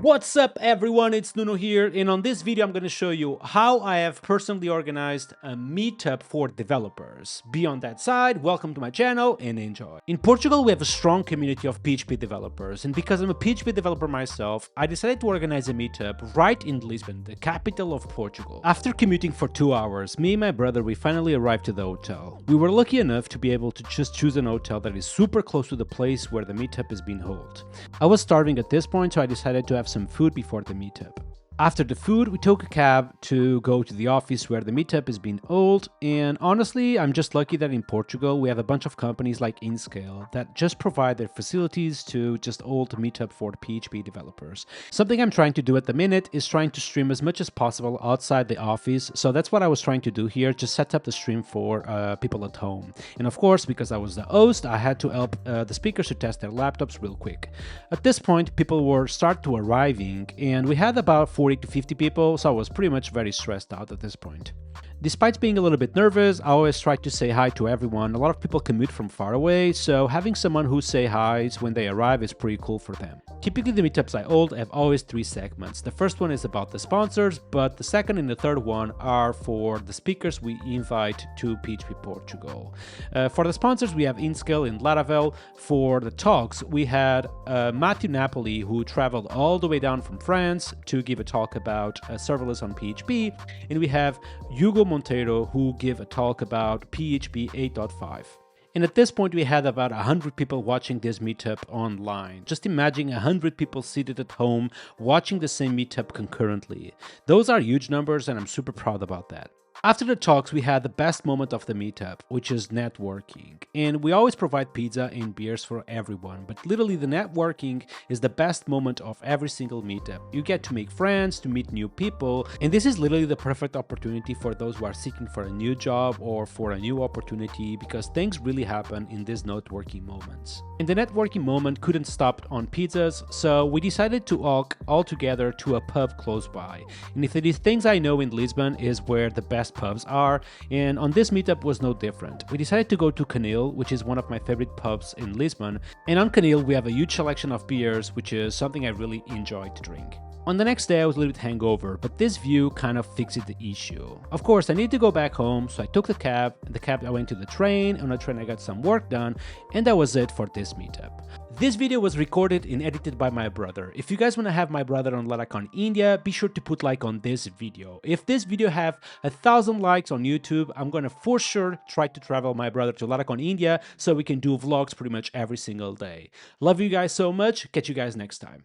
What's up everyone, it's Nuno here, and on this video I'm going to show you how I have personally organized a meetup for developers. Be on that side, welcome to my channel and enjoy. In Portugal we have a strong community of PHP developers, and because I'm a PHP developer myself, I decided to organize a meetup right in Lisbon, the capital of Portugal. After commuting for 2 hours, me and my brother we finally arrived to the hotel. We were lucky enough to be able to just choose an hotel that is super close to the place where the meetup is being held. I was starving at this point, so I decided to have some food before the meetup. After the food, we took a cab to go to the office where the meetup is being held, and honestly, I'm just lucky that in Portugal we have a bunch of companies like InScale that just provide their facilities to just hold a meetup for the PHP developers. Something I'm trying to do at the minute is trying to stream as much as possible outside the office, so that's what I was trying to do here, just set up the stream for people at home. And of course, because I was the host, I had to help the speakers to test their laptops real quick. At this point, people were start to arriving, and we had about 40 to 50 people, so I was pretty much very stressed out at this point. Despite being a little bit nervous, I always try to say hi to everyone. A lot of people commute from far away, so having someone who say hi when they arrive is pretty cool for them. Typically the meetups I hold have always 3 segments. The first one is about the sponsors, but the second and the third one are for the speakers we invite to PHP Portugal. For the sponsors we have InScale and Laravel. For the talks we had Matthew Napoli, who traveled all the way down from France to give a talk about serverless on PHP, and we have Hugo Monteiro, who give a talk about PHP 8.5. And at this point we had about 100 people watching this meetup online. Just imagine 100 people seated at home watching the same meetup concurrently. Those are huge numbers and I'm super proud about that. After the talks, we had the best moment of the meetup, which is networking. And we always provide pizza and beers for everyone, but literally the networking is the best moment of every single meetup. You get to make friends, to meet new people, and this is literally the perfect opportunity for those who are seeking for a new job or for a new opportunity, because things really happen in these networking moments. And the networking moment couldn't stop on pizzas, so we decided to walk all together to a pub close by. And if it is things I know in Lisbon is where the best pubs are, and on this meetup was no different. We decided to go to Canil, which is one of my favorite pubs in Lisbon, and on Canil we have a huge selection of beers, which is something I really enjoy to drink. On the next day I was a little bit hangover, but this view kind of fixed the issue. Of course I need to go back home, so I took the cab I went to the train, on the train I got some work done, and that was it for this meetup. This video was recorded and edited by my brother. If you guys want to have my brother on Laracon India, be sure to put like on this video. If this video have 1,000 likes on YouTube, I'm gonna for sure try to travel my brother to Laracon India so we can do vlogs pretty much every single day. Love you guys so much, catch you guys next time.